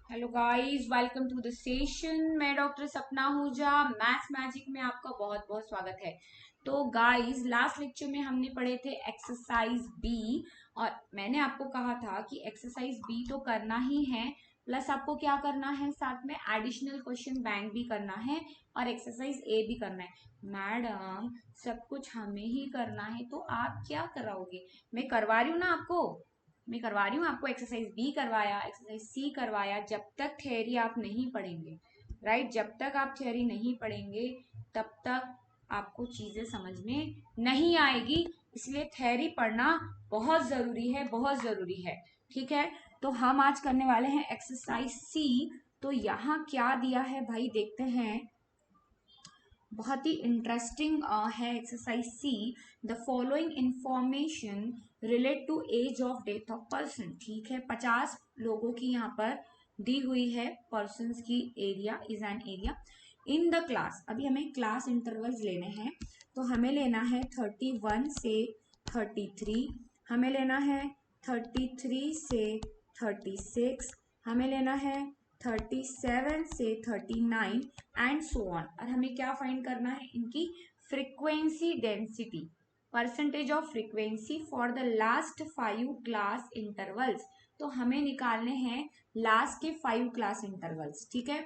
Hello guys, welcome to the session. मैं doctor Sapna Ahuja, maths magic में आपका बहुत बहुत स्वागत है। तो गाइस, लास्ट लेक्चर में हमने पढ़े थे एक्सरसाइज बी, और मैंने आपको कहा था कि एक्सरसाइज बी तो करना ही है, प्लस आपको क्या करना है, साथ में एडिशनल क्वेश्चन बैंक भी करना है और एक्सरसाइज ए भी करना है। मैडम, सब कुछ हमें ही करना है तो आप क्या कराओगे? मैं करवा रही हूँ ना आपको, मैं करवा रही हूँ आपको। एक्सरसाइज बी करवाया, एक्सरसाइज सी करवाया। जब तक थ्योरी आप नहीं पढ़ेंगे, राइट, जब तक आप थ्योरी नहीं पढ़ेंगे तब तक आपको चीजें समझ में नहीं आएगी। इसलिए थ्योरी पढ़ना बहुत जरूरी है, बहुत जरूरी है। ठीक है, तो हम आज करने वाले हैं एक्सरसाइज सी। तो यहाँ क्या दिया है भाई, देखते हैं। बहुत ही इंटरेस्टिंग है exercise C. The following information relate to age of death of person. ठीक है, 50 लोगों की यहाँ पर दी हुई है। पर्सन की area is an area in the class. अभी हमें क्लास इंटरवल्स लेने हैं, तो हमें लेना है 31 से 33, हमें लेना है 33 से 36, हमें लेना है 37 से 39 एंड सो ऑन। और हमें क्या फाइंड करना है, इनकी frequency density, percentage of frequency for the last 5 class intervals. तो हमें निकालने हैं लास्ट के 5 क्लास इंटरवल्स। ठीक है,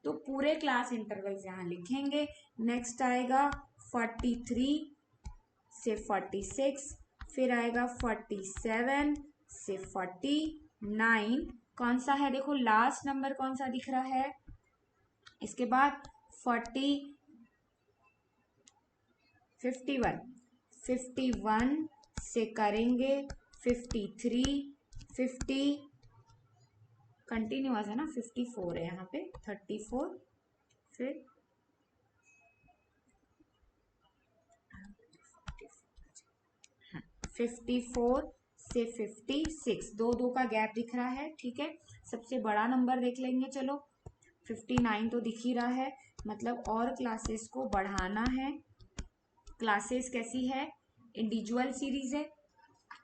तो पूरे क्लास इंटरवल्स यहाँ लिखेंगे। नेक्स्ट आएगा 43 से 46, फिर आएगा 47 से 49। कौन सा है, देखो लास्ट नंबर कौन सा दिख रहा है। इसके बाद 51 से करेंगे 53, 50 कंटिन्यूअस है ना, 54 है यहाँ पे, 34, फिर 54 से 56, दो दो का गैप दिख रहा है। ठीक है, सबसे बड़ा नंबर देख लेंगे। चलो, 59 तो दिख ही रहा है, मतलब और क्लासेस को बढ़ाना है। क्लासेस कैसी है, इंडिविजुअल सीरीज है।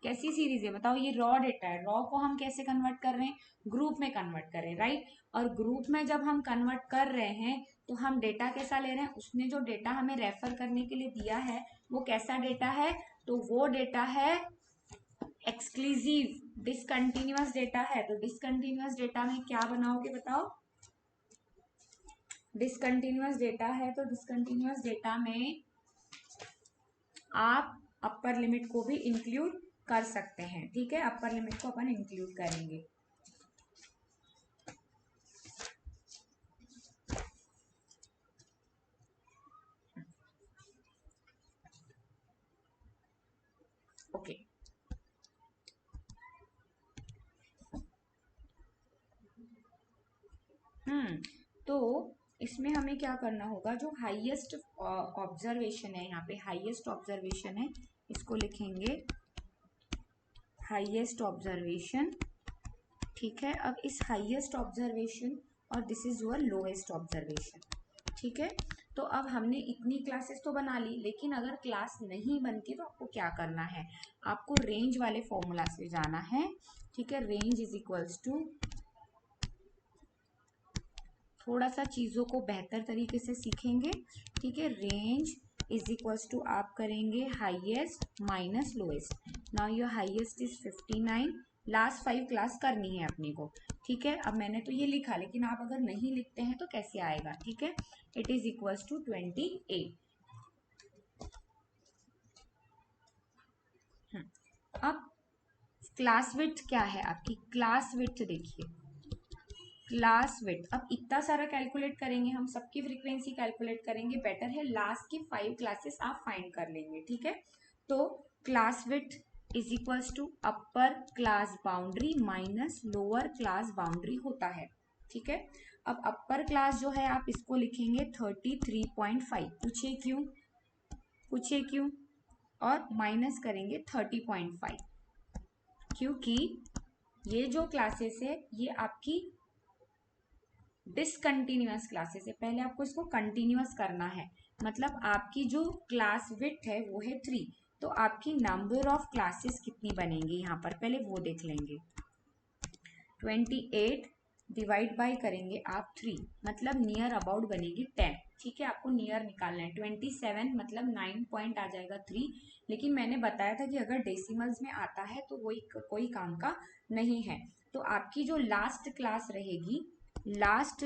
कैसी सीरीज है बताओ, ये रॉ डेटा है। रॉ को हम कैसे कन्वर्ट कर रहे हैं, ग्रुप में कन्वर्ट कर रहे हैं, राइट। और ग्रुप में जब हम कन्वर्ट कर रहे हैं तो हम डेटा कैसा ले रहे हैं, उसने जो डेटा हमें रेफर करने के लिए दिया है वो कैसा डेटा है, तो वो डेटा है एक्सक्लूसिव डिसकंटिन्यूअस डेटा है। तो डिसकंटिन्यूअस डेटा में क्या बनाओगे बताओ, डिसकंटिन्यूअस डेटा है तो डिसकंटिन्यूअस डेटा में आप अपर लिमिट को भी इंक्लूड कर सकते हैं। ठीक है, अपर लिमिट को अपन इंक्लूड करेंगे। ओके, तो इसमें हमें क्या करना होगा, जो हाईएस्ट ऑब्जर्वेशन है, यहाँ पे हाईएस्ट ऑब्जर्वेशन है, इसको लिखेंगे हाईएस्ट ऑब्जर्वेशन। ठीक है, अब इस हाईएस्ट ऑब्जर्वेशन और this is your lowest observation. ठीक है, तो अब हमने इतनी क्लासेस तो बना ली, लेकिन अगर क्लास नहीं बनती तो आपको क्या करना है, आपको रेंज वाले फॉर्मूला से जाना है। ठीक है, रेंज इज इक्वल्स टू, थोड़ा सा चीज़ों को बेहतर तरीके से सीखेंगे। ठीक है, रेंज इज इक्वल्स टू आप करेंगे highest minus lowest. Now your highest is 59, last 5 class करनी है अपने को। ठीक है, अब मैंने तो ये लिखा, लेकिन आप अगर नहीं लिखते हैं तो कैसे आएगा। ठीक है, इट इज इक्वल्स टू 28। अब क्लास विड्थ क्या है आपकी, क्लास विड्थ देखिए, क्लास विड्थ। अब इतना सारा कैलकुलेट करेंगे हम, सबकी फ्रीक्वेंसी कैलकुलेट करेंगे, बेटर है लास्ट की 5 क्लासेस आप फाइंड कर लेंगे। ठीक है, तो class width is equals to upper class boundary minus lower class boundary होता है। ठीक है, अब अपर क्लास जो है आप इसको लिखेंगे 33.5, पूछिए क्यों, पूछिए क्यों, और माइनस करेंगे 30.5, क्योंकि ये जो क्लासेस है ये आपकी डिसकंटिन्यूअस क्लासेस है। पहले आपको इसको कंटिन्यूअस करना है, मतलब आपकी जो क्लास विड्थ है वो है 3, तो आपकी नंबर ऑफ क्लासेस कितनी बनेंगी यहाँ पर, पहले वो देख लेंगे। 28 डिवाइड बाय करेंगे आप 3, मतलब नियर अबाउट बनेगी 10। ठीक है, आपको नियर निकालना है। 27 मतलब 9 पॉइंट आ जाएगा 3। लेकिन मैंने बताया था कि अगर डेसिमल्स में आता है तो वही कोई काम का नहीं है। तो आपकी जो लास्ट क्लास रहेगी, लास्ट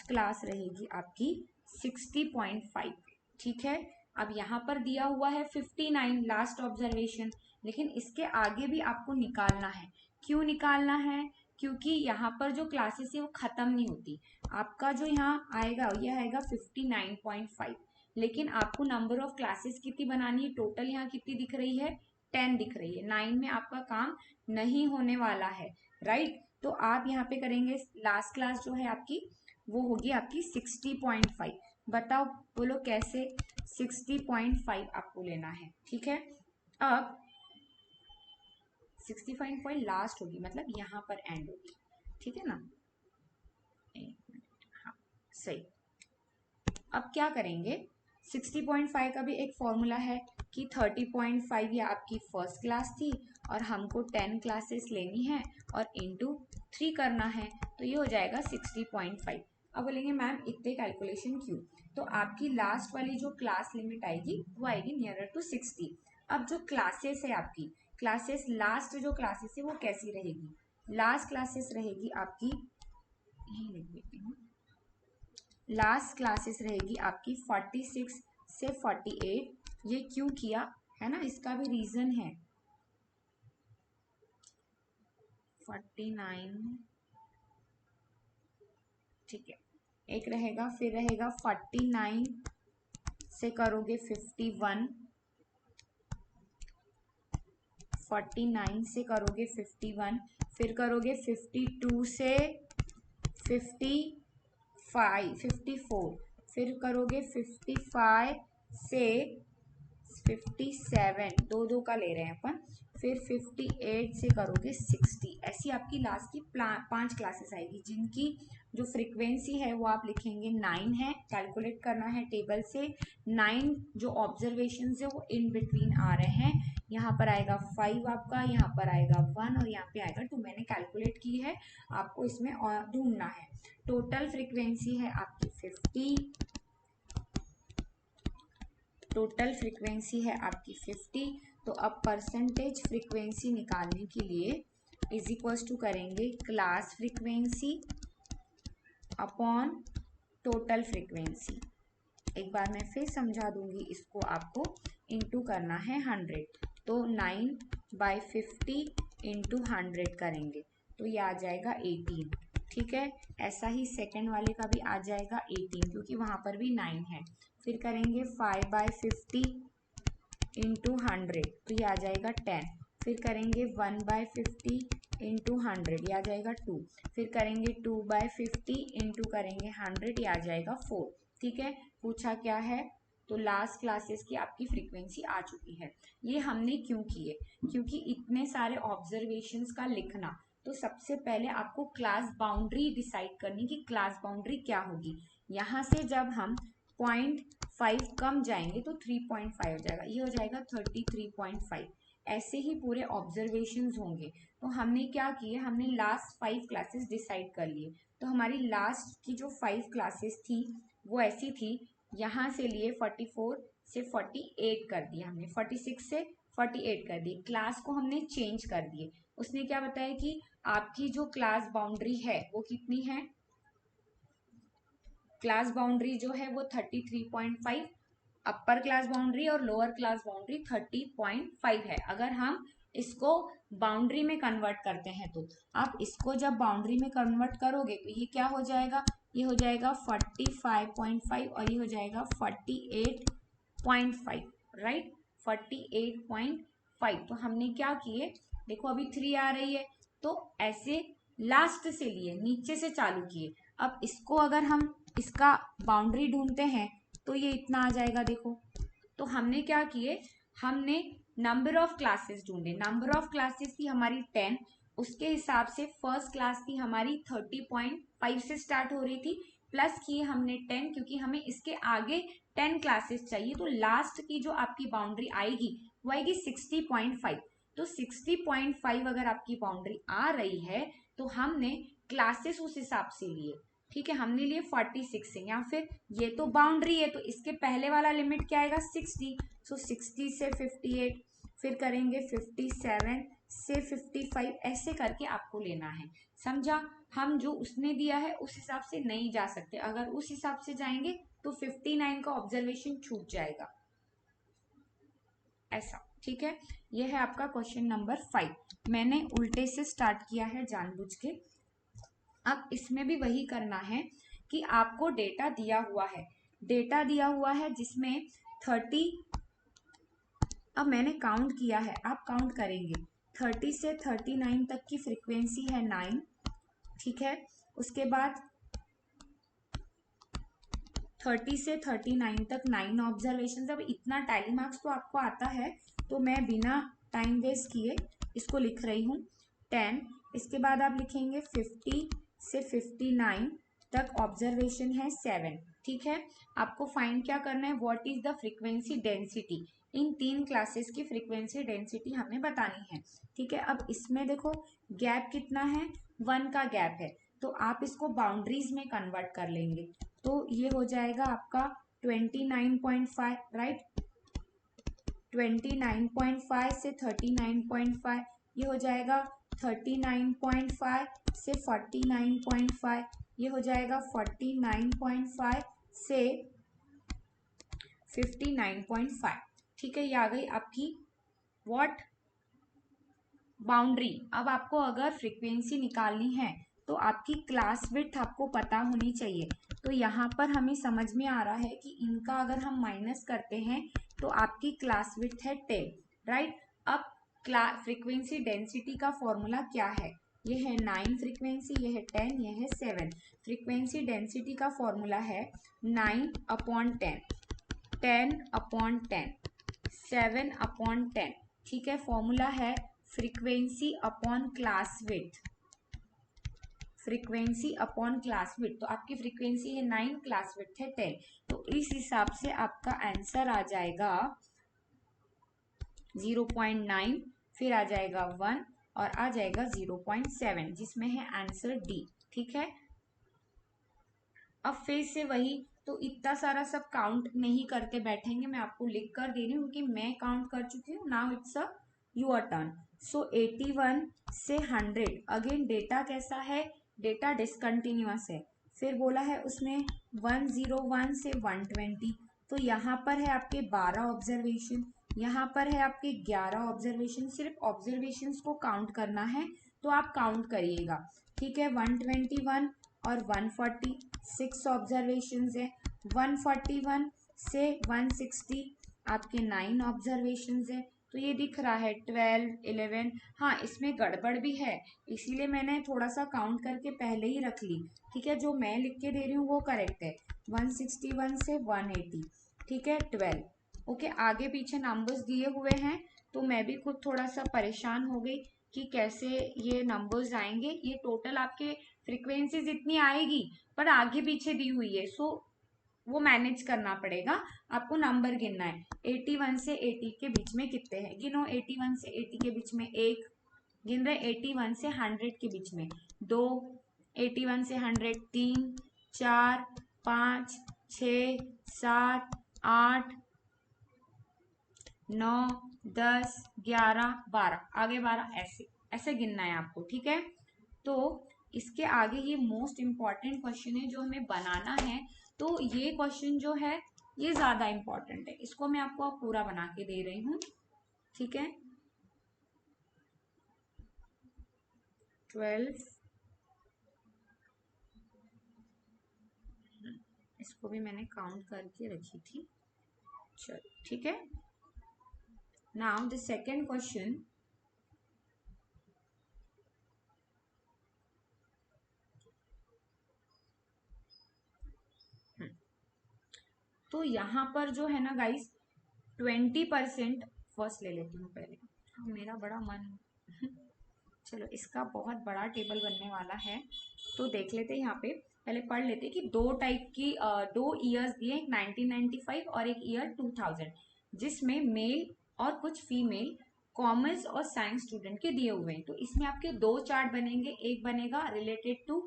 क्लास रहेगी आपकी 60.5। ठीक है, अब यहाँ पर दिया हुआ है 59 लास्ट ऑब्जर्वेशन, लेकिन इसके आगे भी आपको निकालना है। क्यों निकालना है? क्योंकि यहाँ पर जो क्लासेस है वो खत्म नहीं होती। आपका जो यहाँ आएगा ये आएगा 59.5, लेकिन आपको नंबर ऑफ क्लासेस कितनी बनानी है? टोटल यहाँ कितनी दिख रही है? 10 दिख रही है। 9 में आपका काम नहीं होने वाला है, राइट। तो आप यहाँ पे करेंगे, लास्ट क्लास जो है आपकी वो होगी आपकी 60.5। बताओ, बोलो कैसे? 60.5 आपको लेना है। ठीक है, अब 65 लास्ट होगी, मतलब यहाँ पर एंड होगी। ठीक है ना, हाँ सही। अब क्या करेंगे, 60.5 का भी एक फॉर्मूला है कि 30.5 ये आपकी फर्स्ट क्लास थी और हमको 10 क्लासेस लेनी है और इंटू 3 करना है, तो ये हो जाएगा 60.5। अब बोलेंगे मैम इतने कैलकुलेशन क्यों? तो आपकी लास्ट वाली जो क्लास लिमिट आएगी वो आएगी नियरर टू 60। अब जो क्लासेस है आपकी, क्लासेस लास्ट जो क्लासेस है वो कैसी रहेगी? लास्ट क्लासेस रहेगी आपकी, यही लिख देती हूँ, लास्ट क्लासेस रहेगी आपकी 46 से 48। ये क्यों किया है ना, इसका भी रीजन है। 49, ठीक है, एक रहेगा, फिर रहेगा 49 से करोगे 51, 49 से करोगे 51, फिर करोगे 52 से 54, फिर करोगे 55 से 57, दो का ले रहे हैं अपन, फिर 58 से करोगे 60। ऐसी आपकी लास्ट की 5 क्लासेस आएगी, जिनकी जो फ्रीक्वेंसी है वो आप लिखेंगे 9 है, कैलकुलेट करना है टेबल से। 9 जो ऑब्जर्वेशन है वो इन बिटवीन आ रहे हैं। यहाँ पर आएगा 5 आपका, यहाँ पर आएगा 1 और यहाँ पे आएगा 2। मैंने कैलकुलेट की है, आपको इसमें और ढूंढना है। टोटल फ्रीक्वेंसी है आपकी 50, टोटल फ्रीक्वेंसी है आपकी 50। तो अब परसेंटेज फ्रीक्वेंसी निकालने के लिए इज इक्वल्स टू करेंगे class frequency upon total frequency. एक बार मैं फिर समझा दूंगी इसको, आपको इंटू करना है 100, तो 9/50 इंटू 100 करेंगे तो ये आ जाएगा 18। ठीक है, ऐसा ही सेकेंड वाले का भी आ जाएगा 18, क्योंकि वहां पर भी 9 है। फिर करेंगे 5/50 इंटू 100, तो ये आ जाएगा 10। फिर करेंगे 1/50 इंटू 100, ये आ जाएगा 2। फिर करेंगे 2/50 इंटू करेंगे 100, ये आ जाएगा 4। ठीक है, पूछा क्या है? तो लास्ट क्लासेस की आपकी फ्रीक्वेंसी आ चुकी है। ये हमने क्यों किए? क्योंकि इतने सारे ऑब्जर्वेशंस का लिखना, तो सबसे पहले आपको क्लास बाउंड्री डिसाइड करनी कि क्लास बाउंड्री क्या होगी। यहाँ से जब हम 0.5 कम जाएंगे तो 3.5 हो जाएगा, ये हो जाएगा 33.5। ऐसे ही पूरे ऑब्जर्वेशंस होंगे। तो हमने क्या किए, हमने लास्ट 5 क्लासेस डिसाइड कर लिए। तो हमारी लास्ट की जो 5 क्लासेस थी वो ऐसी थी, यहाँ से लिए 44 से 48 कर दिया हमने, 46 से 48 कर दिए, क्लास को हमने चेंज कर दिए। उसने क्या बताया कि आपकी जो क्लास बाउंड्री है वो कितनी है? क्लास बाउंड्री जो है वो 33.5, अपर क्लास बाउंड्री और लोअर क्लास बाउंड्री 30.5 है। अगर हम इसको बाउंड्री में कन्वर्ट करते हैं तो आप इसको जब बाउंड्री में कन्वर्ट करोगे तो ये क्या हो जाएगा? ये हो जाएगा 45.5 और ये हो जाएगा 48.5, राइट, 48.5। तो हमने क्या किए, देखो अभी 3 आ रही है, तो ऐसे लास्ट से लिए, नीचे से चालू किए। अब इसको अगर हम इसका बाउंड्री ढूंढते हैं तो ये इतना आ जाएगा, देखो। तो हमने क्या किए, हमने नंबर ऑफ क्लासेस ढूंढे। नंबर ऑफ क्लासेस थी हमारी 10, उसके हिसाब से फर्स्ट क्लास थी हमारी 30.5 से स्टार्ट हो रही थी, प्लस किए हमने 10 क्योंकि हमें इसके आगे 10 क्लासेस चाहिए। तो लास्ट की जो आपकी बाउंड्री आएगी वो आएगी 60.5। तो 60.5 अगर आपकी बाउंड्री आ रही है तो हमने क्लासेस उस हिसाब से लिए, ठीक है, हमने लिए 46 से, या फिर ये तो बाउंड्री है तो इसके पहले वाला लिमिट क्या आएगा 60, सो 60 से 58, फिर करेंगे 57 से 55, ऐसे करके आपको लेना है, समझा। हम जो उसने दिया है उस हिसाब से नहीं जा सकते, अगर उस हिसाब से जाएंगे तो 59 का ऑब्जर्वेशन छूट जाएगा, ऐसा, ठीक है। यह है आपका क्वेश्चन नंबर 5। मैंने उल्टे से स्टार्ट किया है जानबूझ के। अब इसमें भी वही करना है कि आपको डेटा दिया हुआ है, डेटा दिया हुआ है जिसमें 30, अब मैंने काउंट किया है, आप काउंट करेंगे, 30 से 39 तक की फ्रीक्वेंसी है 9, ठीक है। उसके बाद 30 से 39 तक 9 ऑब्जर्वेशन। अब इतना टैली मार्क्स तो आपको आता है, तो मैं बिना टाइम वेस्ट किए इसको लिख रही हूँ 10। इसके बाद आप लिखेंगे 50 से 59 तक ऑब्जर्वेशन है 7, ठीक है। आपको फाइंड क्या करना है, what is the frequency density, in 3 classes की फ्रीक्वेंसी डेंसिटी हमें बतानी है, ठीक है। अब इसमें देखो गैप कितना है, 1 का गैप है, तो आप इसको बाउंड्रीज में कन्वर्ट कर लेंगे, तो ये हो जाएगा आपका 29.5, राइट, 29.5 से 39.5, ये हो जाएगा 39.5 से 49.5, ये हो जाएगा 49.5 से 59.5, ठीक है। ये आ गई आपकी व्हाट, बाउंड्री। अब आपको अगर फ्रीक्वेंसी निकालनी है तो आपकी क्लास विड्थ आपको पता होनी चाहिए, तो यहाँ पर हमें समझ में आ रहा है कि इनका अगर हम माइनस करते हैं तो आपकी क्लास विड्थ है 10, राइट। अब फ्रीक्वेंसी डेंसिटी का फॉर्मूला क्या है, ये है 9 फ्रीक्वेंसी, ये है 10, ये है 7। फ्रीक्वेंसी डेंसिटी का फॉर्मूला है 9/10, 10/10, 7/10, ठीक है। फॉर्मूला है frequency upon class width, frequency upon class width, तो आपकी फ्रीक्वेंसी है 9, क्लास विड्थ है 10, तो इस हिसाब से आपका आंसर आ जाएगा 0.9, फिर आ जाएगा 1 और आ जाएगा 0.7, जिसमें है आंसर डी, ठीक है। अब फिर से वही, तो इतना सारा सब काउंट नहीं करते बैठेंगे, मैं आपको लिख कर दे रही हूँ क्योंकि मैं काउंट कर चुकी हूँ, now it's a your turn. So 81 से 100, अगेन डेटा कैसा है, डेटा डिसकंटिन्यूअस है, फिर बोला है उसमें 101 से 120, तो यहाँ पर है आपके 12 ऑब्जर्वेशन, यहाँ पर है आपके 11 ऑब्जर्वेशन, सिर्फ ऑब्जर्वेशंस को काउंट करना है, तो आप काउंट करिएगा, ठीक है। 121 और 146 ऑब्जर्वेशंस है, 141 से 160 आपके 9 ऑब्जर्वेशंस है, तो ये दिख रहा है 12, 11, हाँ इसमें गड़बड़ भी है, इसीलिए मैंने थोड़ा सा काउंट करके पहले ही रख ली, ठीक है। जो मैं लिख के दे रही हूँ वो करेक्ट है, 161 से 180, ठीक है, 12, ओके। आगे पीछे नंबर्स दिए हुए हैं तो मैं भी खुद थोड़ा सा परेशान हो गई कि कैसे ये नंबर्स आएंगे, ये टोटल आपके फ्रीक्वेंसीज इतनी आएगी पर आगे पीछे दी हुई है, सो वो मैनेज करना पड़ेगा, आपको नंबर गिनना है, 81 से 80 के बीच में कितने हैं, गिनो, 81 से 80 के बीच में 1 गिन रहे, 81 से 100 के बीच में 2, 81 से 100 3, 4, 5, 6, 7, 8, 9, 10, 11, 12, आगे 12, ऐसे ऐसे गिनना है आपको, ठीक है। तो इसके आगे ये मोस्ट इम्पॉर्टेंट क्वेश्चन है जो हमें बनाना है, तो ये क्वेश्चन जो है ये ज्यादा इम्पोर्टेंट है, इसको मैं आपको पूरा बना के दे रही हूँ, ठीक है। 12, इसको भी मैंने काउंट करके रखी थी, चलो ठीक है। नाउ द सेकेंड क्वेश्चन, तो यहाँ पर जो है ना गाइस 20%, फर्स्ट ले लेती हूँ पहले, हाँ, मेरा बड़ा मन चलो इसका बहुत बड़ा टेबल बनने वाला है, तो देख लेते हैं, यहाँ पे पहले पढ़ लेते कि दो टाइप की दो ईयर्स दिए, एक 1995 और एक ईयर 2000, जिसमें मेल और कुछ फीमेल कॉमर्स और साइंस स्टूडेंट के दिए हुए हैं। तो इसमें आपके दो चार्ट बनेंगे, एक बनेगा रिलेटेड टू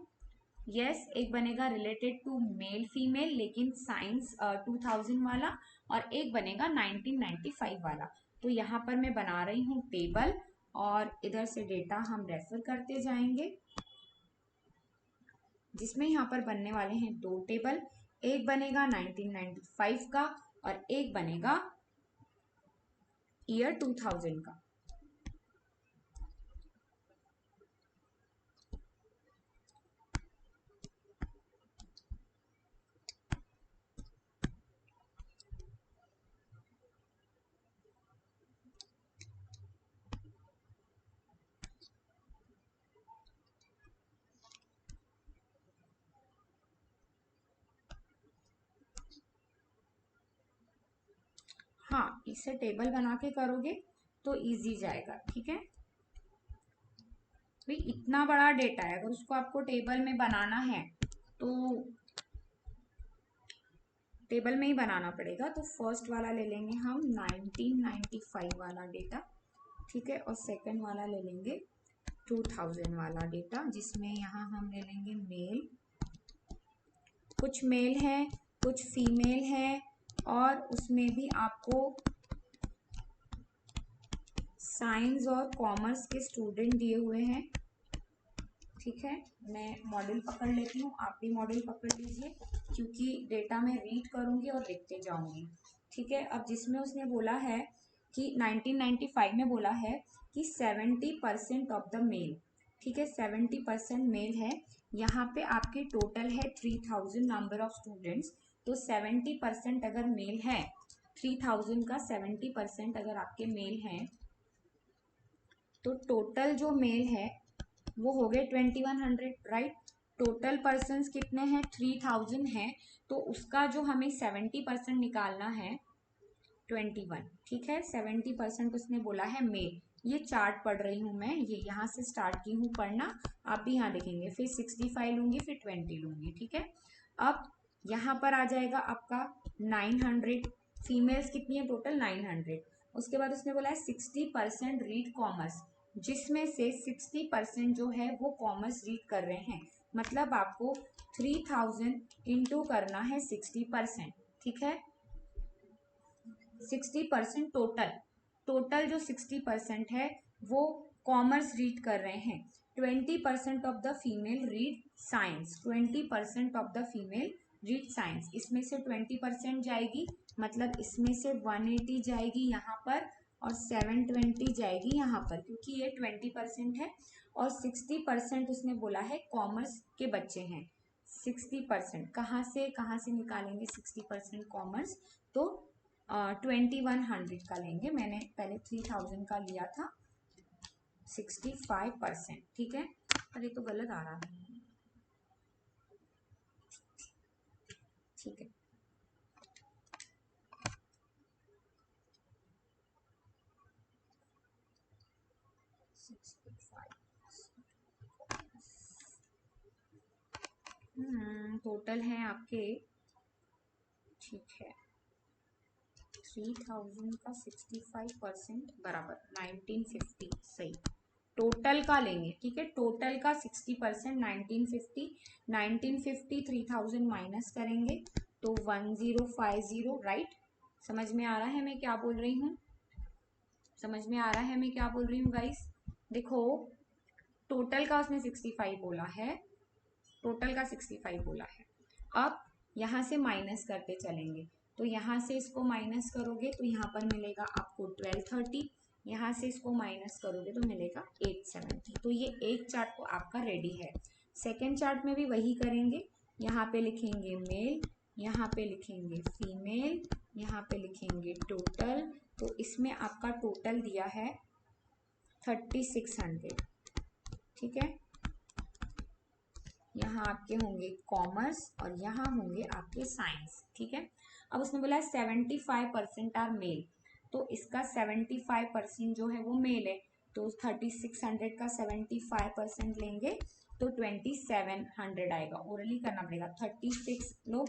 एक बनेगा रिलेटेड टू मेल फीमेल लेकिन साइंस 2000 वाला, और एक बनेगा 1995 वाला। तो यहाँ पर मैं बना रही हूँ टेबल और इधर से डेटा हम रेफर करते जाएंगे, जिसमें यहाँ पर बनने वाले हैं दो टेबल। एक बनेगा 1995 का और एक बनेगा ईयर 2000 का। हाँ, इसे टेबल बना के करोगे तो इजी जाएगा, ठीक है भाई। इतना बड़ा डेटा है, अगर उसको आपको टेबल में बनाना है तो टेबल में ही बनाना पड़ेगा। तो फर्स्ट वाला ले लेंगे हम 1995 वाला डेटा, ठीक है, और सेकंड वाला ले लेंगे 2000 वाला डेटा, जिसमें यहाँ हम ले लेंगे मेल, कुछ मेल है कुछ फीमेल है, और उसमें भी आपको साइंस और कॉमर्स के स्टूडेंट दिए हुए हैं, ठीक है। मैं मॉडल पकड़ लेती हूँ, आप भी मॉडल पकड़ लीजिए, क्योंकि डेटा मैं रीड करूंगी और लिखते जाऊंगी, ठीक है। अब जिसमें उसने बोला है कि 1995 में बोला है कि 70% ऑफ द मेल, ठीक है, 70% मेल है। यहाँ पे आपके टोटल है 3000 नंबर ऑफ स्टूडेंट्स, तो 70% अगर मेल है, 3000 का 70% अगर आपके मेल हैं, तो टोटल जो मेल है वो हो गए 2100, राइट। टोटल पर्सन कितने हैं, 3000 है, तो उसका जो हमें 70% निकालना है 21, ठीक है। 70% उसने बोला है मेल। ये चार्ट पढ़ रही हूँ मैं, ये यहाँ से स्टार्ट की हूँ पढ़ना, आप भी यहाँ देखेंगे, फिर 65 लूंगी, फिर 20 लूंगी, ठीक है। अब यहाँ पर आ जाएगा आपका 900, फीमेल्स कितनी है टोटल 900। उसके बाद उसने बोला है 60% रीड कॉमर्स, जिसमें से 60% जो है वो कॉमर्स रीड कर रहे हैं, मतलब आपको 3000 इंटू करना है 60%, ठीक है। 60% टोटल जो 60% है वो कॉमर्स रीड कर रहे हैं। 20% of the female read science, 20% of the female read science, इसमें से 20% जाएगी, मतलब इसमें से 180 जाएगी यहाँ पर और 720 जाएगी यहाँ पर, क्योंकि ये 20% है। और 60% उसने बोला है कॉमर्स के बच्चे हैं। 60% कहाँ से निकालेंगे 60% कॉमर्स, तो 2100 का लेंगे, मैंने पहले 3000 का लिया था। 65%, ठीक है। अरे तो गलत आ रहा है, ठीक है। टोटल है आपके, ठीक है, 3000 का 65% बराबर 1950, सही। टोटल का लेंगे, ठीक है, टोटल का 60% 1950, 1950 3000 माइनस करेंगे तो 1050, राइट। समझ में आ रहा है मैं क्या बोल रही हूँ, समझ में आ रहा है मैं क्या बोल रही हूँ गाइस। देखो टोटल का उसने 65 बोला है, टोटल का 65 बोला है। अब यहाँ से माइनस करते चलेंगे, तो यहाँ से इसको माइनस करोगे तो यहाँ पर मिलेगा आपको 1230, यहाँ से इसको माइनस करोगे तो मिलेगा 870। तो ये एक चार्ट तो आपका रेडी है। सेकेंड चार्ट में भी वही करेंगे, यहाँ पे लिखेंगे मेल, यहाँ पे लिखेंगे फीमेल, यहाँ पे लिखेंगे टोटल। तो इसमें आपका टोटल दिया है 3600, ठीक है। यहाँ आपके होंगे कॉमर्स और यहाँ होंगे आपके साइंस, ठीक है। अब उसने बोला 75% आर मेल, तो इसका 75% जो है वो मेल है, तो 3600 का 75% लेंगे तो 2700 आएगा। ओरली करना पड़ेगा, 36 लो,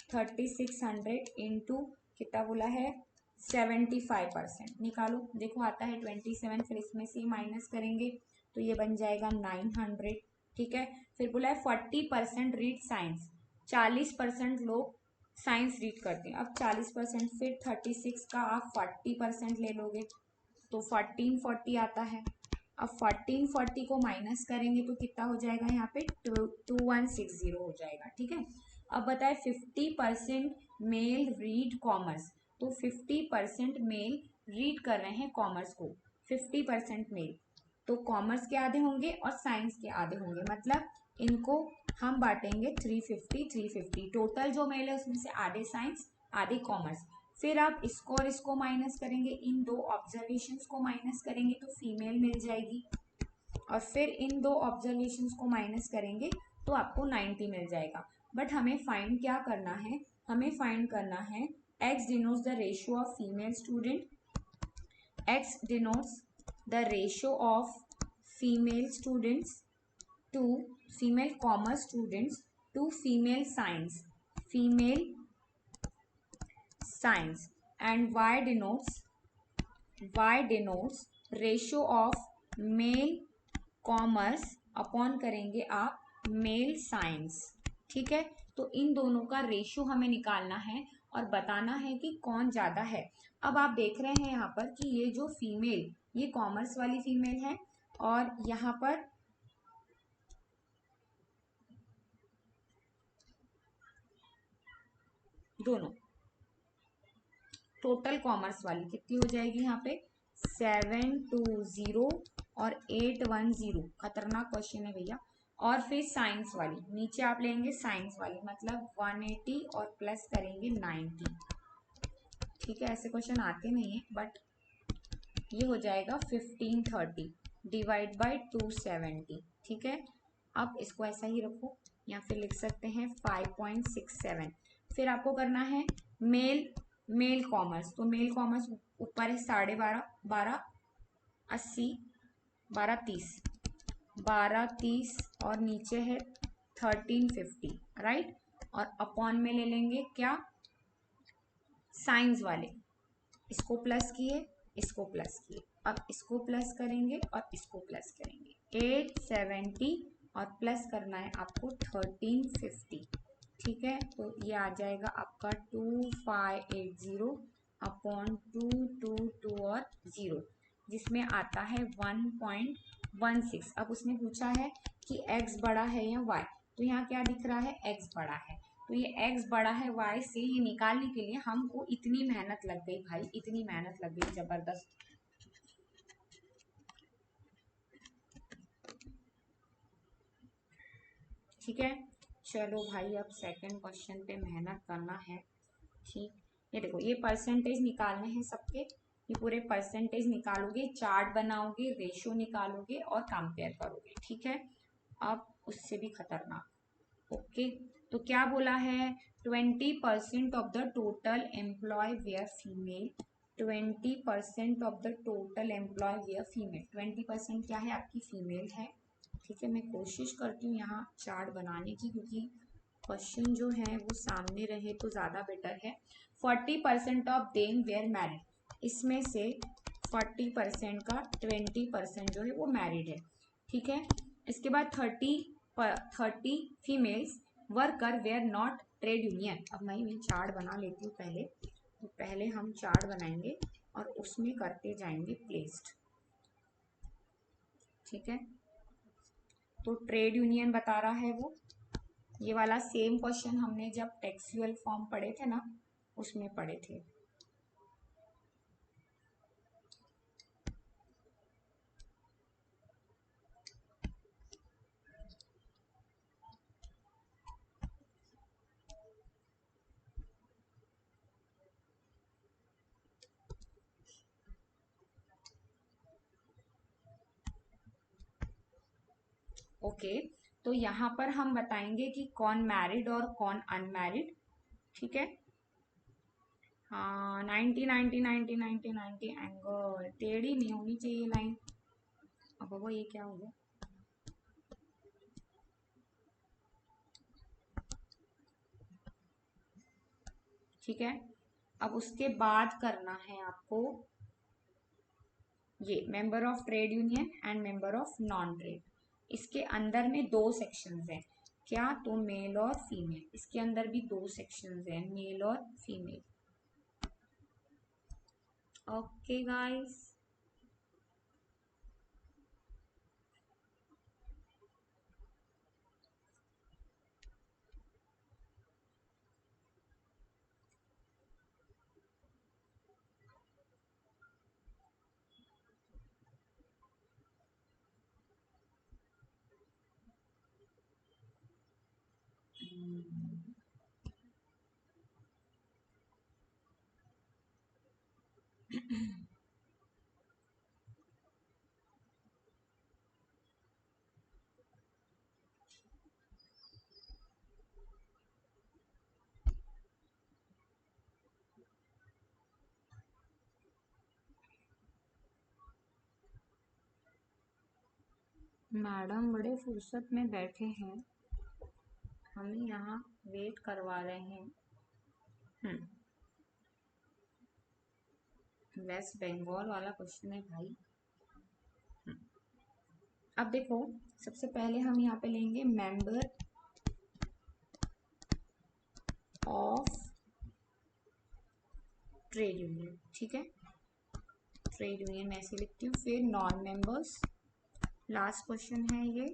3600 इंटू कितना बोला है 75% निकालो। देखो आता है 27, फिर इसमें से माइनस करेंगे तो ये बन जाएगा 900। ठीक है, फिर बोला है 40% रीड साइंस, 40% लोग साइंस रीड करते हैं। अब 40%, फिर 36 का आप 40% ले लोगे तो 1440 आता है। अब 1440 को माइनस करेंगे तो कितना हो जाएगा, यहाँ पे 2160 हो जाएगा। ठीक है, अब बताए 50% मेल रीड कॉमर्स, तो 50% मेल रीड कर रहे हैं कॉमर्स को, 50% मेल, तो कॉमर्स के आधे होंगे और साइंस के आधे होंगे, मतलब इनको हम बांटेंगे 350 350। टोटल जो मेल है उसमें से आधे साइंस आधे कॉमर्स। फिर आप इसको और इसको माइनस करेंगे, इन दो ऑब्जर्वेशंस को माइनस करेंगे तो फीमेल मिल जाएगी, और फिर इन दो ऑब्जर्वेशंस को माइनस करेंगे तो आपको 90 मिल जाएगा। बट हमें फाइंड क्या करना है, हमें फाइंड करना है x denotes the ratio of female student, x denotes the ratio of female students to female commerce students to female science and y denotes ratio of male commerce upon करेंगे आप mail science. ठीक है, तो इन दोनों का ratio हमें निकालना है और बताना है कि कौन ज्यादा है। अब आप देख रहे हैं यहाँ पर कि ये जो फीमेल, ये कॉमर्स वाली फीमेल है, और यहाँ पर दोनों टोटल कॉमर्स वाली कितनी हो जाएगी, यहाँ पे 720 और 810, खतरनाक क्वेश्चन है भैया। और फिर साइंस वाली नीचे आप लेंगे, साइंस वाली मतलब 180 और प्लस करेंगे 90। ठीक है, ऐसे क्वेश्चन आते नहीं है, बट ये हो जाएगा 1530 डिवाइड बाय 270। ठीक है, अब इसको ऐसा ही रखो, या फिर लिख सकते हैं 5.67। फिर आपको करना है मेल कॉमर्स, तो मेल कॉमर्स ऊपर है 12.5, 1280, 1230 और नीचे है 1350, राइट। और अपॉन में ले लेंगे क्या, साइंस वाले, इसको प्लस किए इसको प्लस किए, अब इसको प्लस करेंगे और इसको प्लस करेंगे 870 और प्लस करना है आपको 1350। ठीक है, तो ये आ जाएगा आपका 2580 अपॉन 222 और 0, जिसमें आता है 1.16। अब उसने पूछा है कि x बड़ा है या y, तो यहाँ क्या दिख रहा है, x बड़ा है, तो ये x बड़ा है y से, ये निकालने के लिए हमको इतनी मेहनत लग गई भाई, इतनी मेहनत लग गई जबरदस्त। ठीक है, चलो भाई अब सेकंड क्वेश्चन पे मेहनत करना है। ठीक, ये देखो, ये परसेंटेज निकालने हैं सबके, ये पूरे परसेंटेज निकालोगे, चार्ट बनाओगे, रेशियो निकालोगे और कंपेयर करोगे। ठीक है, अब उससे भी खतरनाक। ओके, तो क्या बोला है, 20% of the total employ were female, 20% of the total employ were female, 20% क्या है, आपकी फीमेल है। ठीक है, मैं कोशिश करती हूँ यहाँ चार्ट बनाने की, क्योंकि क्वेश्चन जो है वो सामने रहे तो ज़्यादा बेटर है। 40% ऑफ देम वेयर मैरिड, इसमें से 40% का 20% जो है वो मैरिड है। ठीक है, इसके बाद 30 females worker were not trade union. अब मैं चार्ट बना लेती हूँ पहले, तो पहले हम चार्ट बनाएंगे और उसमें करते जाएंगे प्लेस्ड। ठीक है, तो ट्रेड यूनियन बता रहा है वो, ये वाला सेम क्वेश्चन हमने जब टेक्सुअल फॉर्म पढ़े थे ना, उसमें पढ़े थे। ओके, तो यहाँ पर हम बताएंगे कि कौन मैरिड और कौन अनमैरिड। ठीक है, हाँ 90 90 90 90 90 एंगल, टेढ़ी नहीं होनी चाहिए लाइन। अब वो ये क्या हो गया, ठीक है। अब उसके बाद करना है आपको ये member of trade union and member of non trade. इसके अंदर में दो सेक्शंस हैं क्या, तो मेल और फीमेल। इसके अंदर भी दो सेक्शंस हैं, मेल और फीमेल। ओके गाइस, मैडम बड़े फुर्सत में बैठे हैं, हमें यहाँ वेट करवा रहे हैं। वेस्ट बंगाल वाला क्वेश्चन है भाई। अब देखो, सबसे पहले हम यहाँ पे लेंगे मेंबर ऑफ ट्रेड यूनियन, ठीक है। ट्रेड यूनियन मैं ऐसे लिखती हूँ, फिर नॉन मेंबर्स, लास्ट क्वेश्चन है ये।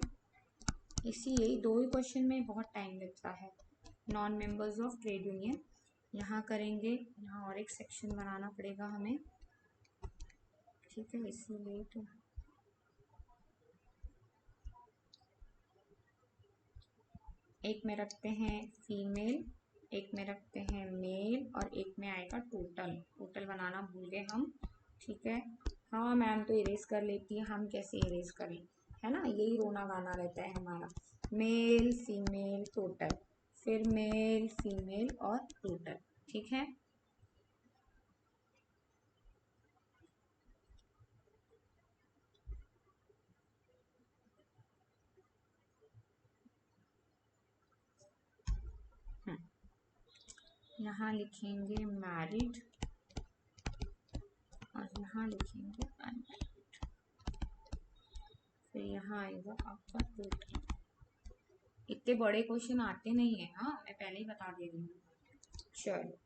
यही दो ही क्वेश्चन में बहुत टाइम लगता है। Non members of trade union यहाँ करेंगे, यहाँ और एक सेक्शन बनाना पड़ेगा हमें, ठीक है, इसीलिए तो एक में रखते हैं फीमेल, एक में रखते हैं मेल, और एक में आएगा टोटल। टोटल बनाना भूल गए हम, ठीक है। हाँ मैम तो इरेज कर लेती है, हम कैसे इरेज करें, है ना, यही रोना गाना रहता है हमारा। मेल फीमेल टोटल, फिर मेल फीमेल और टोटल, ठीक है। यहाँ लिखेंगे मैरिड और यहाँ लिखेंगे अनमैरिड, फिर यहाँ आएगा आपका टोटल। इतने बड़े क्वेश्चन आते नहीं है, हाँ मैं पहले ही बता दे रही हूँ। चलो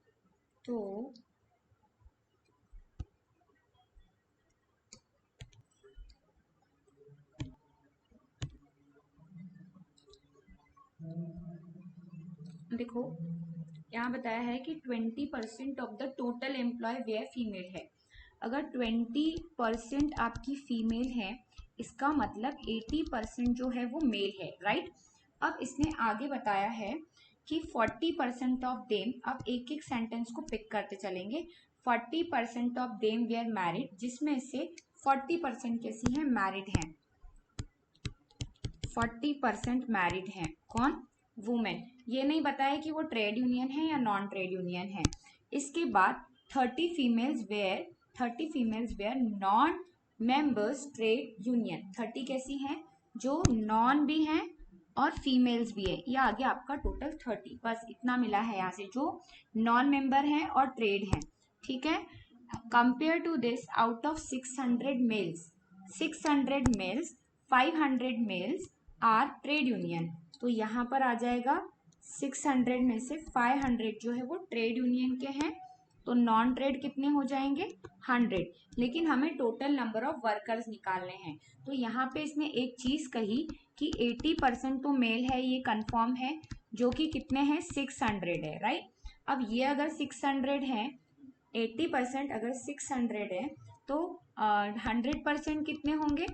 तो देखो, यहाँ बताया है कि 20% of the total employ were female है। अगर 20% आपकी फीमेल है, इसका मतलब 80% जो है वो मेल है, राइट। अब इसने आगे बताया है कि 40% ऑफ देम, अब एक एक सेंटेंस को पिक करते चलेंगे। 40% ऑफ देम वेयर मैरिड, जिसमें से 40% कैसी है, मैरिड हैं। 40% मैरिड हैं, कौन, वुमेन। ये नहीं बताया कि वो ट्रेड यूनियन है या नॉन ट्रेड यूनियन है। इसके बाद 30 females were non members trade union. 30 कैसी हैं, जो नॉन भी हैं और फीमेल्स भी है। ये आ गया आपका टोटल 30, बस इतना मिला है यहाँ से, जो नॉन मेंबर हैं और ट्रेड हैं, ठीक है। Compare to this, out of 600 males 500 males are trade union. तो यहाँ पर आ जाएगा 600 में से 500 जो है वो ट्रेड यूनियन के हैं, तो नॉन ट्रेड कितने हो जाएंगे, 100। लेकिन हमें टोटल नंबर ऑफ वर्कर्स निकालने हैं। तो यहाँ पे इसने एक चीज कही कि 80% तो मेल है, ये कंफर्म है, जो कि कितने हैं, 600 है, राइट। अब ये अगर 600 है, 80% अगर 600 है, तो 100% कितने होंगे,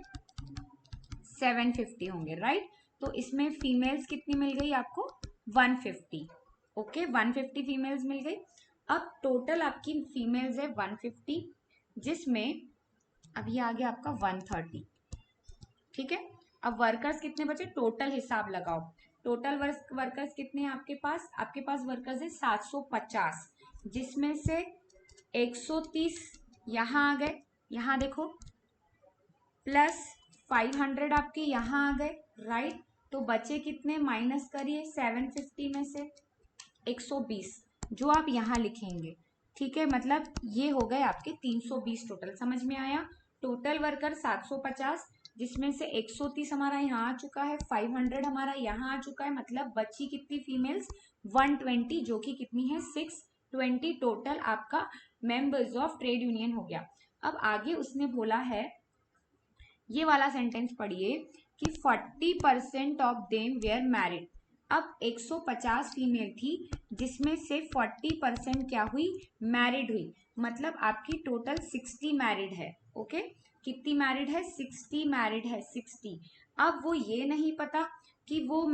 750 होंगे, राइट। तो इसमें फीमेल्स कितनी मिल गई आपको, 150। ओके, 150 फीमेल्स मिल गई। अब टोटल आपकी फीमेल्स है 150, जिसमें अब ये आ गया आपका 130, ठीक है। अब वर्कर्स कितने बचे, टोटल हिसाब लगाओ। टोटल वर्कर्स कितने हैं आपके पास, वर्कर्स है 750, जिसमें से 130 यहाँ आ गए, यहाँ देखो, प्लस 500 आपके यहाँ आ गए, राइट। तो बचे कितने, माइनस करिए 750 में से 120, जो आप यहाँ लिखेंगे, ठीक है, मतलब ये हो गए आपके 320 टोटल। समझ में आया? टोटल वर्कर 750, जिसमें से 130 हमारा यहाँ आ चुका है, 500 हमारा यहाँ आ चुका है, मतलब बची कितनी फीमेल्स? 120, जो कि कितनी है? 620 टोटल आपका मेंबर्स ऑफ ट्रेड यूनियन हो गया। अब आगे उसने बोला है, ये वाला सेंटेंस पढ़िए कि 40% ऑफ देम वेयर मैरिड। अब 150 फीमेल थी, जिसमें से 40% क्या हुई? मैरिड हुई। मतलब आपकी टोटल 60 मैरिड है। ओके, कितनी मैरिड है? 60 मैरिड है, 60। अब वो ये नहीं पता कि वो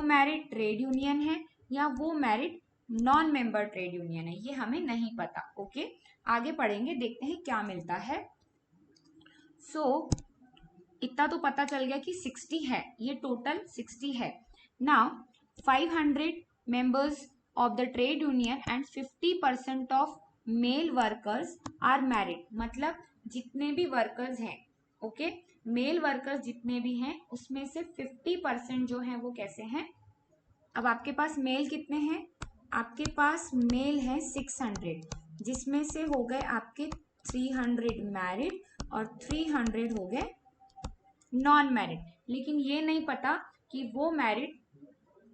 मैरिड ट्रेड यूनियन है या वो married non member trade union है, ये हमें नहीं पता। ओके, आगे पढ़ेंगे, देखते हैं क्या मिलता है। इतना तो पता चल गया कि 60 है, ये टोटल 60 है। Now 500 members of the trade union and 50% of male workers are married. मतलब जितने भी वर्कर्स हैं, ओके, मेल वर्कर्स जितने भी हैं, उसमें से 50% जो है वो कैसे हैं? अब आपके पास मेल कितने हैं? आपके पास मेल है 600, जिसमें से हो गए आपके 300 मैरिड और 300 हो गए नॉन मैरिड। लेकिन ये नहीं पता कि वो मैरिड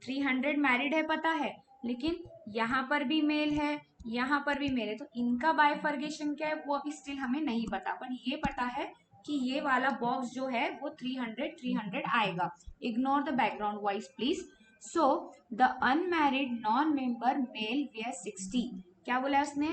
300 मैरिड है, पता है, लेकिन यहाँ पर भी मेल है, यहाँ पर भी मेल है, तो इनका बाइफर्गेशन क्या है वो अभी स्टिल हमें नहीं पता। पर ये पता है कि ये वाला बॉक्स जो है वो 300 आएगा। Ignore the background voice please. So the unmarried non member male were 60। क्या बोला उसने?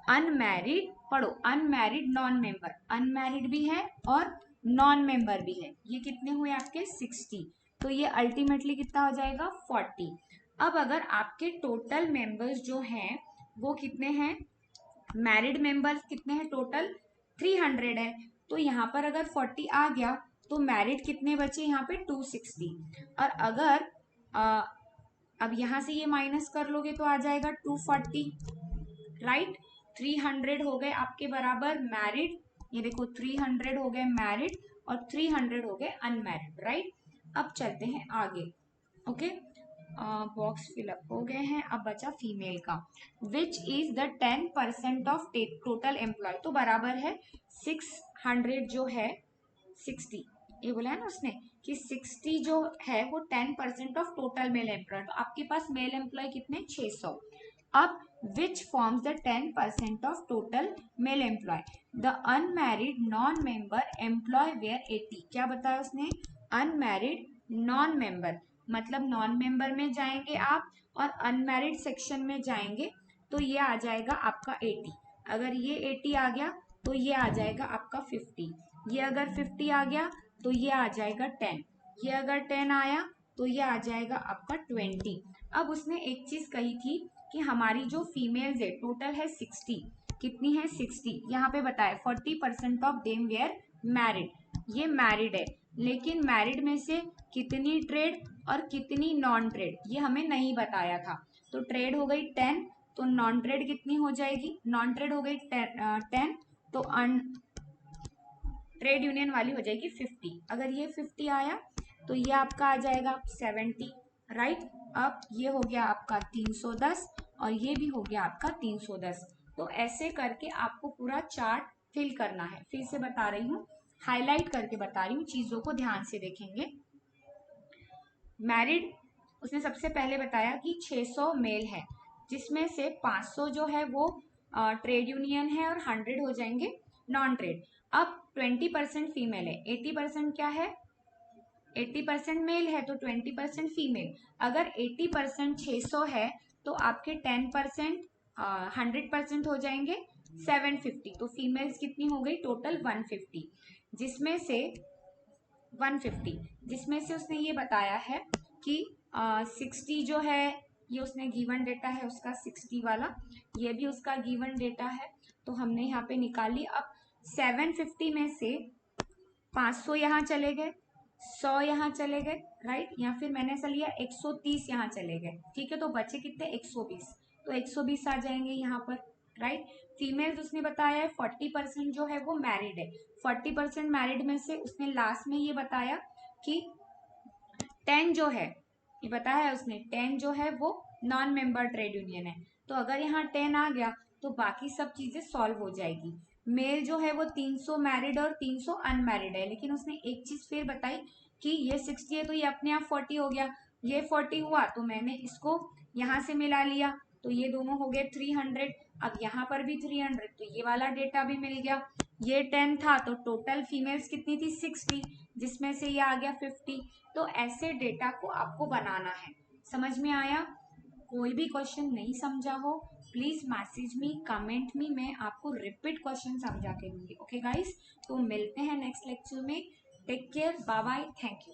अनमैरिड, पढ़ो, अनमैरिड नॉन मेंबर, अनमैरिड भी है और नॉन मेंबर भी है, ये कितने हुए आपके? 60। तो ये अल्टीमेटली कितना हो जाएगा? 40। अब अगर आपके टोटल मेंबर्स जो हैं वो कितने हैं? मैरिड मेंबर्स कितने हैं टोटल? 300 है, तो यहाँ पर अगर 40 आ गया तो मैरिड कितने बचे यहाँ पे? 260। और अगर अब यहाँ से ये माइनस कर लोगे तो आ जाएगा 240, राइट। 300 हो गए आपके बराबर मैरिड, ये देखो 300 हो गए मैरिड और 300 हो गए अनमैरिड, राइट। अब चलते हैं आगे। ओके, बॉक्स फिलअप हो गए हैं, अब बचा फीमेल का। Which is the 10% of total employ, तो बराबर है 600 जो है 60, ये बोला है ना उसने कि 60 जो है वो 10% ऑफ टोटल मेल एम्प्लॉय। तो आपके पास मेल एम्प्लॉय कितने? 600। अब which forms the 10% of total male employee? The unmarried non-member employee were 80। क्या बताया उसने? unmarried non-member, मतलब नॉन मेंबर में जाएंगे आप और अनमैरिड सेक्शन में जाएंगे तो ये आ जाएगा आपका 80। अगर ये 80 आ गया तो ये आ जाएगा आपका 50। ये अगर 50 आ गया तो ये आ जाएगा 10। ये अगर 10 आया तो ये आ जाएगा आपका 20। अब उसने एक चीज कही थी कि हमारी जो फीमेल्स है टोटल है 60। कितनी है? 60। यहाँ पे बताया 40% ऑफ देम वेयर मैरिड, ये मैरिड है, लेकिन मैरिड में से कितनी ट्रेड और कितनी नॉन ट्रेड ये हमें नहीं बताया था। तो ट्रेड हो गई 10, तो नॉन ट्रेड कितनी हो जाएगी? नॉन ट्रेड हो गई 10, तो अन ट्रेड यूनियन वाली हो जाएगी 50। अगर ये 50 आया तो ये आपका आ जाएगा 70, राइट। अब ये हो गया आपका 310 और ये भी हो गया आपका 310। तो ऐसे करके आपको पूरा चार्ट फिल करना है। फिर से बता रही हूँ, हाईलाइट करके बता रही हूँ, चीजों को ध्यान से देखेंगे। मैरिड उसने सबसे पहले बताया कि 600 मेल है, जिसमें से 500 जो है वो ट्रेड यूनियन है और 100 हो जाएंगे नॉन ट्रेड। अब 20% फीमेल है, 80% क्या है? 80% मेल है, तो 20% फीमेल। अगर 80% 600 है तो आपके 10% 100% हो जाएंगे 750। तो फीमेल्स कितनी हो गई टोटल? 150, जिसमें से 150, जिसमें से उसने ये बताया है कि 60 जो है ये उसने गिवन डेटा है उसका 60 वाला, ये भी उसका गिवन डेटा है, तो हमने यहाँ पे निकाली। अब 750 में से 500 यहाँ चले गए, 100 यहाँ चले गए, राइट, या फिर मैंने ऐसा लिया 130 यहाँ चले गए, ठीक है। तो बचे कितने? 120, तो 120 आ जाएंगे यहाँ पर, राइट। फीमेल्स उसने बताया है 40% जो है वो मैरिड है। 40% मैरिड में से उसने लास्ट में ये बताया कि 10 जो है, ये बताया है उसने 10 जो है वो नॉन मेंबर ट्रेड यूनियन है। तो अगर यहाँ 10 आ गया तो बाकी सब चीजें सॉल्व हो जाएगी। मेल जो है वो 300 मैरिड और 300 अनमैरिड है, लेकिन उसने एक चीज फिर बताई कि ये 60 है तो ये अपने आप 40 हो गया, ये 40 हुआ तो मैंने इसको यहाँ से मिला लिया, तो ये दोनों हो गए 300। अब यहाँ पर भी 300, तो ये वाला डेटा भी मिल गया। ये 10 था तो टोटल फीमेल्स कितनी थी 60, जिसमें से ये आ गया 50। तो ऐसे डेटा को आपको बनाना है। समझ में आया? कोई भी क्वेश्चन नहीं समझा हो please message me, comment me, मैं आपको रिपीट क्वेश्चन समझा के दूंगी। ओके गाइस, तो मिलते हैं नेक्स्ट लेक्चर में। Take care, bye bye, thank you.